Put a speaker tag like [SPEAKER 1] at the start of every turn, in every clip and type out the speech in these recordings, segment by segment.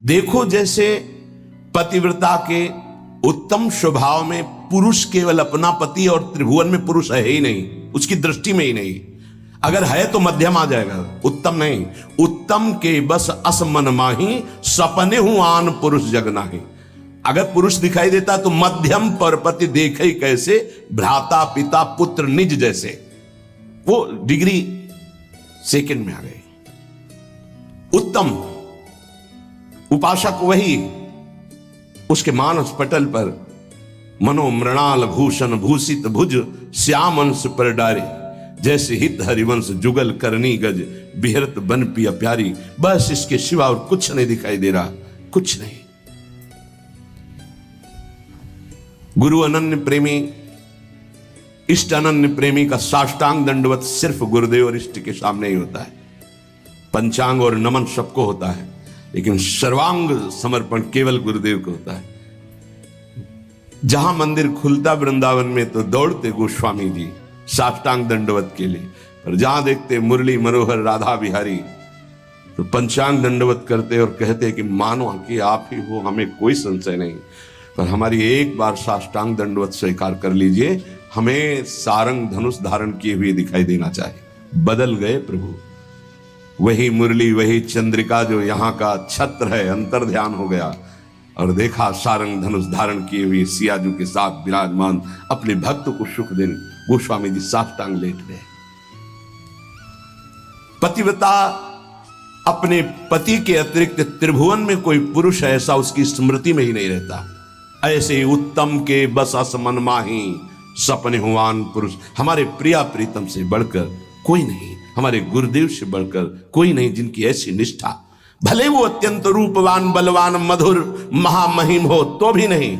[SPEAKER 1] देखो जैसे पतिव्रता के उत्तम स्वभाव में पुरुष केवल अपना पति और त्रिभुवन में पुरुष है ही नहीं, उसकी दृष्टि में ही नहीं। अगर है तो मध्यम आ जाएगा, उत्तम नहीं। उत्तम के बस अस मन माही, सपने हूं आन पुरुष जग नाही। अगर पुरुष दिखाई देता तो मध्यम पर पति देखे कैसे, भ्राता पिता पुत्र निज जैसे। वो डिग्री सेकंड में आ गई। उत्तम उपासक वही, उसके मानस पटल पर मनो मृणाल भूषण भूषित भुज श्याम अंश पर डारे, जैसे हित हरिवंश जुगल करनी गज बिहरत बन पिया प्यारी। बस इसके सिवा और कुछ नहीं दिखाई दे रहा, कुछ नहीं। गुरु अनन्य प्रेमी, इष्ट अनन्य प्रेमी का साष्टांग दंडवत सिर्फ गुरुदेव और इष्ट के सामने ही होता है। पंचांग और नमन सबको होता है, लेकिन सर्वांग समर्पण केवल गुरुदेव को होता है। जहां मंदिर खुलता वृंदावन में तो दौड़ते गोस्वामी जी साष्टांग दंडवत के लिए, और जहां देखते मुरली मनोहर राधा बिहारी तो पंचांग दंडवत करते और कहते कि मानो कि आप ही हो, हमें कोई संशय नहीं, पर हमारी एक बार साष्टांग दंडवत स्वीकार कर लीजिए। हमें सारंग धनुष धारण किए हुए दिखाई देना चाहिए। बदल गए प्रभु, वही मुरली वही चंद्रिका जो यहाँ का छत्र है, अंतर ध्यान हो गया और देखा सारंग धनुष धारण किए हुए सियाजू के साथ विराजमान अपने भक्त को सुख देने गोस्वामी जी साष्टांग लेट गए। पतिव्रता अपने पति के अतिरिक्त त्रिभुवन में कोई पुरुष ऐसा उसकी स्मृति में ही नहीं रहता। ऐसे उत्तम के बस अस मन माही, सपने हुआन पुरुष। हमारे प्रिया प्रीतम से बढ़कर कोई नहीं, हमारे गुरुदेव से बढ़कर कोई नहीं, जिनकी ऐसी निष्ठा। भले वो अत्यंत रूपवान बलवान मधुर महामहिम हो तो भी नहीं।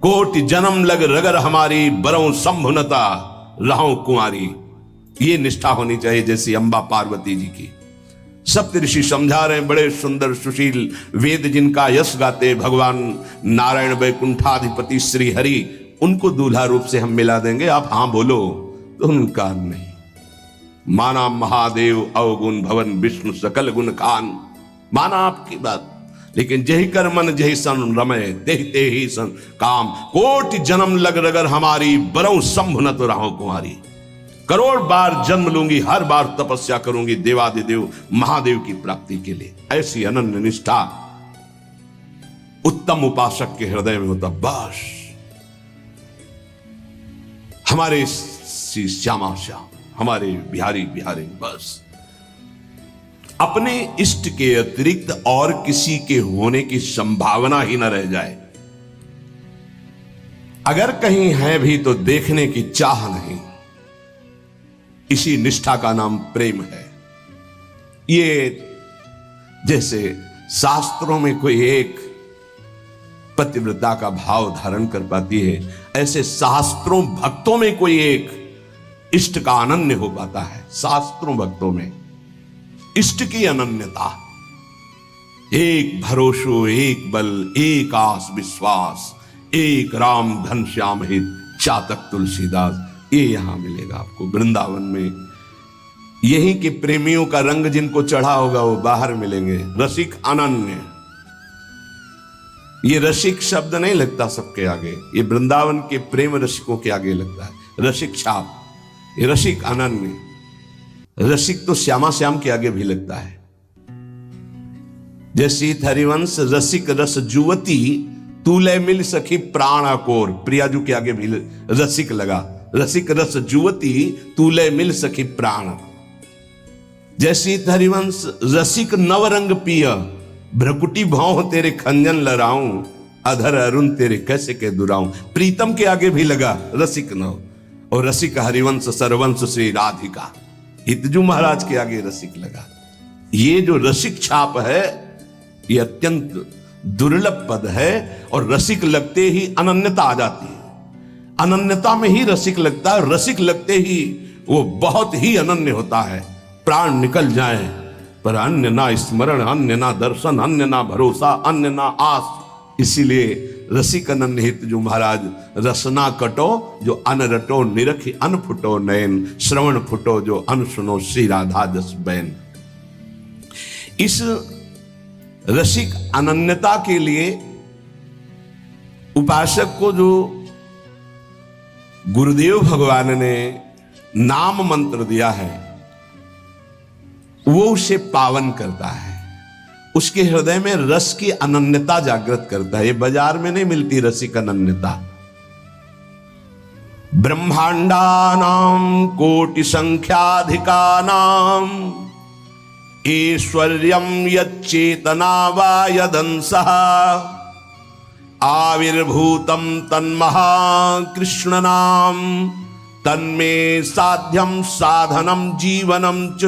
[SPEAKER 1] कोटि जन्म लग रगर हमारी, बरौं संभुनता रहूं कुंवारी। ये निष्ठा होनी चाहिए जैसी अंबा पार्वती जी की। सप्तऋषि समझा रहे हैं, बड़े सुंदर सुशील वेद जिनका यश गाते भगवान नारायण वैकुंठाधिपति श्री हरि, उनको दूल्हा रूप से हम मिला देंगे। आप हां बोलो तो उनका नहीं। माना महादेव अवगुण भवन विष्णु सकल गुण खान, माना आपकी बात, लेकिन जही कर मन जही सन रमय, तेहि ही सन काम। कोटि जन्म लग रगर हमारी, बरौं संभु न तो राहो कुंवारी। करोड़ बार जन्म लूंगी, हर बार तपस्या करूंगी देवादिदेव महादेव की प्राप्ति के लिए। ऐसी अनन्य निष्ठा उत्तम उपासक के हृदय में होता। बस हमारे श्यामा श्याम, हमारे बिहारी बिहारी, बस अपने इष्ट के अतिरिक्त और किसी के होने की संभावना ही न रह जाए। अगर कहीं है भी तो देखने की चाह नहीं। इसी निष्ठा का नाम प्रेम है। ये जैसे शास्त्रों में कोई एक पतिव्रता का भाव धारण कर पाती है, ऐसे शास्त्रों भक्तों में कोई एक इष्ट का अनन्य हो पाता है। शास्त्रों भक्तों में इष्ट की अनन्यता, एक भरोसो एक बल एक आस विश्वास, एक राम घनश्याम हित चातक तुलसीदास। ये यहां मिलेगा आपको वृंदावन में। यहीं के प्रेमियों का रंग जिनको चढ़ा होगा वो बाहर मिलेंगे। रसिक अनन्य, ये रसिक शब्द नहीं लगता सबके आगे, ये वृंदावन के प्रेम रसिकों के आगे लगता है। रसिक छाप, ये रसिक अनन्य। रसिक तो श्यामा श्याम के आगे भी लगता है। जैसी हरिवंश रसिक रस जुवती, तूले मिल सखी प्राण अकोर। प्रियाजू के आगे भी रसिक लगा। रसिक रस जुवती, तूले मिल सखी प्राण। जैसी हरिवंश रसिक नवरंग पिय, भ्रकुटी भाव तेरे खंजन लड़ाऊं, अधर अरुण तेरे कैसे के दुराऊं। प्रीतम के आगे भी लगा रसिक नव। और रसिक हरिवंश सरवंश श्री राधिका, हितजू महाराज के आगे रसिक लगा। ये जो रसिक छाप है ये अत्यंत दुर्लभ पद है। और रसिक लगते ही अनन्यता आ जाती है। अनन्यता में ही रसिक लगता है। रसिक लगते ही वो बहुत ही अनन्य होता है। प्राण निकल जाए पर अन्य ना स्मरण, अन्य ना दर्शन, अन्य ना भरोसा, अन्य ना आस। इसीलिए रसिक अनन्य हित जो महाराज, रसना कटो जो अन रटो, निरखी अन फुटो नयन, श्रवण फुटो जो अन सुनो श्री राधा जस बैन। इस रसिक अनन्यता के लिए उपासक को जो गुरुदेव भगवान ने नाम मंत्र दिया है वो उसे पावन करता है, उसके हृदय में रस की अनन्यता जागृत करता है। ये बाजार में नहीं मिलती रसिक अनन्यता। ब्रह्मांडानां कोटि संख्याधिकानां ऐश्वर्यं यच्चेतना वा यदंसः आविर्भूतं तन्महाकृष्णनाम तन्मे साध्यम साधनम जीवनम च।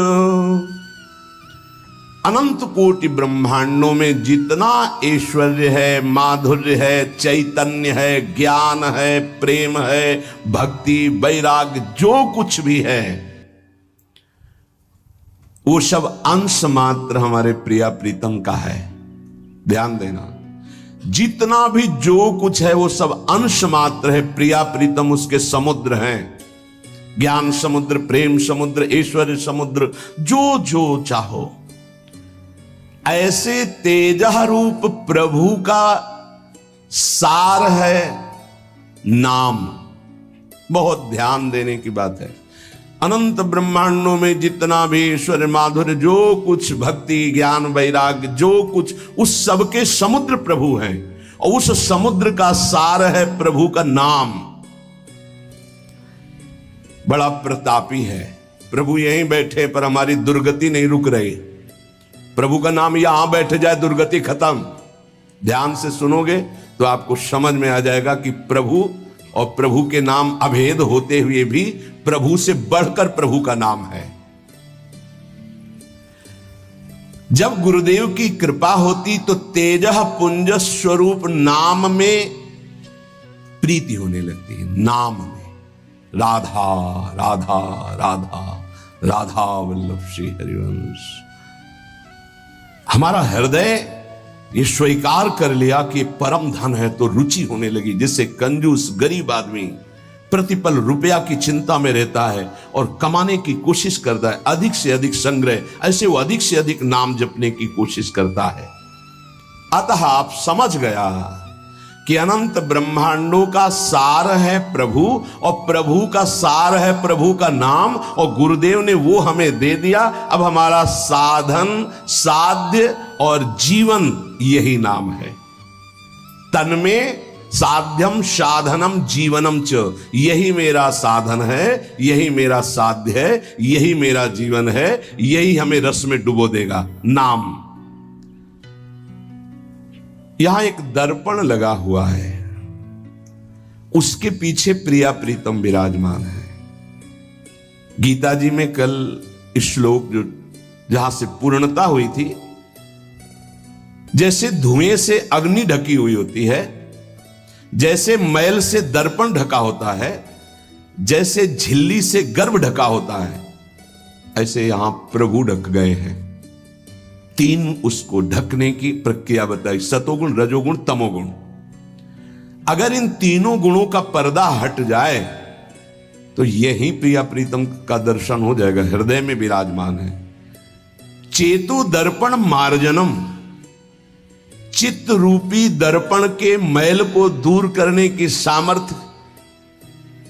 [SPEAKER 1] अनंत कोटि ब्रह्मांडों में जितना ऐश्वर्य है, माधुर्य है, चैतन्य है, ज्ञान है, प्रेम है, भक्ति, वैराग्य, जो कुछ भी है वो सब अंश मात्र हमारे प्रिया प्रीतम का है। ध्यान देना, जितना भी जो कुछ है वो सब अंश मात्र है। प्रिया प्रीतम उसके समुद्र हैं, ज्ञान समुद्र, प्रेम समुद्र, ऐश्वर्य समुद्र, जो जो चाहो। ऐसे तेजः रूप प्रभु का सार है नाम। बहुत ध्यान देने की बात है। अनंत ब्रह्मांडों में जितना भी ईश्वर, माधुर्य, जो कुछ भक्ति, ज्ञान, वैराग्य, जो कुछ, उस सब के समुद्र प्रभु हैं और उस समुद्र का सार है प्रभु का नाम। बड़ा प्रतापी है प्रभु। यहीं बैठे पर हमारी दुर्गति नहीं रुक रही। प्रभु का नाम यहां बैठ जाए दुर्गति खत्म। ध्यान से सुनोगे तो आपको समझ में आ जाएगा कि प्रभु और प्रभु के नाम अभेद होते हुए भी प्रभु से बढ़कर प्रभु का नाम है। जब गुरुदेव की कृपा होती तो तेजः पुंज स्वरूप नाम में प्रीति होने लगती है। नाम में राधा राधा राधा राधा वल्लभ श्री हरिवंश। हमारा हृदय ये स्वीकार कर लिया कि परम धन है तो रुचि होने लगी। जिससे कंजूस गरीब आदमी प्रतिपल रुपया की चिंता में रहता है और कमाने की कोशिश करता है, अधिक से अधिक संग्रह, ऐसे वो अधिक से अधिक नाम जपने की कोशिश करता है। अतः आप समझ गया कि अनंत ब्रह्मांडों का सार है प्रभु और प्रभु का सार है प्रभु का नाम, और गुरुदेव ने वो हमें दे दिया। अब हमारा साधन, साध्य और जीवन यही नाम है। तन्मे साध्यम साधनम जीवनम च। यही मेरा साधन है, यही मेरा साध्य है, यही मेरा जीवन है, यही हमें रस में डुबो देगा। नाम। यहां एक दर्पण लगा हुआ है, उसके पीछे प्रिया प्रीतम विराजमान है। गीता जी में कल श्लोक जो जहां से पूर्णता हुई थी, जैसे धुएं से अग्नि ढकी हुई होती है, जैसे मैल से दर्पण ढका होता है, जैसे झिल्ली से गर्भ ढका होता है, ऐसे यहां प्रभु ढक गए हैं। तीन उसको ढकने की प्रक्रिया बताई, सतोगुण, रजोगुण, तमोगुण। अगर इन तीनों गुणों का पर्दा हट जाए तो यही प्रिया प्रीतम का दर्शन हो जाएगा। हृदय में विराजमान है। चेतु दर्पण मार्जनम। चित्त रूपी दर्पण के मैल को दूर करने की सामर्थ्य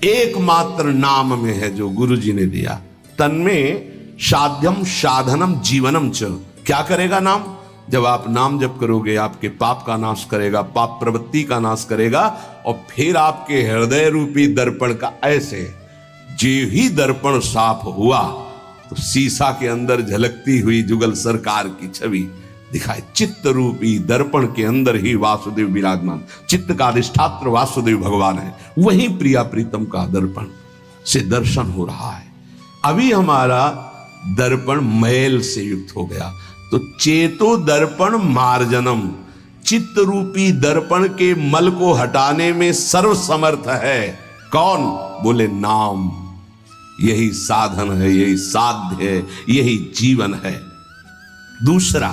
[SPEAKER 1] एकमात्र नाम में है जो गुरु जी ने दिया। तन्में साध्यम साधनम जीवनम च। क्या करेगा नाम? जब आप नाम जप करोगे आपके पाप का नाश करेगा, पाप प्रवृत्ति का नाश करेगा, और फिर आपके हृदय रूपी दर्पण का ऐसे जो ही दर्पण साफ हुआ तो शीशा के अंदर झलकती हुई जुगल सरकार की छवि दिखाई। चित्त रूपी दर्पण के अंदर ही वासुदेव विराजमान। चित्त का अधिष्ठात्र वासुदेव भगवान है। वही प्रिया प्रीतम का दर्पण से दर्शन हो रहा है। अभी हमारा दर्पण मैल से युक्त हो गया तो चेतो दर्पण मार्जनम। चित्त रूपी दर्पण के मल को हटाने में सर्वसमर्थ है। कौन? बोले नाम। यही साधन है, यही साध्य है, यही जीवन है। दूसरा,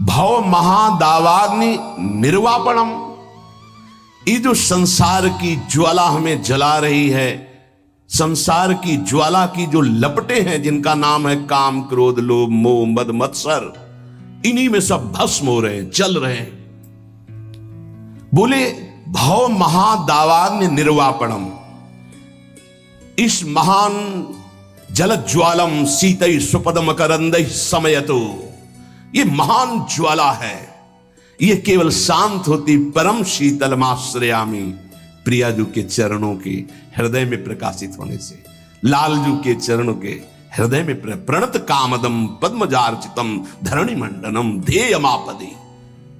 [SPEAKER 1] भव महादावाग्नि निर्वापणम। ये जो संसार की ज्वाला हमें जला रही है, संसार की ज्वाला की जो लपटें हैं जिनका नाम है काम, क्रोध, लोभ, मोह, मद, मत्सर, इन्हीं में सब भस्म हो रहे हैं, जल रहे हैं। बोले भव महादावाग्नि निर्वापणम, इस महान जलज्वालम सीतई सुपदम करंदई समयतो, ये महान ज्वाला है, ये केवल शांत होती परम शीतलमाश्रयामी, प्रियाजू के चरणों के हृदय में प्रकाशित होने से, लालजू के चरणों के हृदय में प्रणत कामदम पद्मजार्चितम धरणि मंडनम ध्येयमापदे,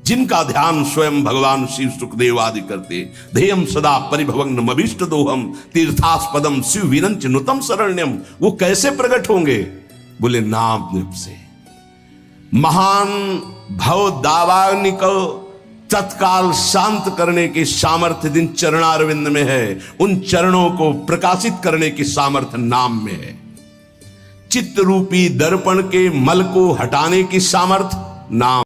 [SPEAKER 1] जिनका ध्यान स्वयं भगवान शिव सुखदेव आदि करते, ध्येयम सदा परिभवग्नम अभीष्ट दोहम तीर्थास्पदम शिव विरंच नुतम शरण्यम, वो कैसे प्रकट होंगे? बोले नाम रूप से। महान भव दावाग्नि को तत्काल शांत करने की सामर्थ्य जिन चरणारविंद में है, उन चरणों को प्रकाशित करने की सामर्थ्य नाम में है। चित्त रूपी दर्पण के मल को हटाने की सामर्थ्य नाम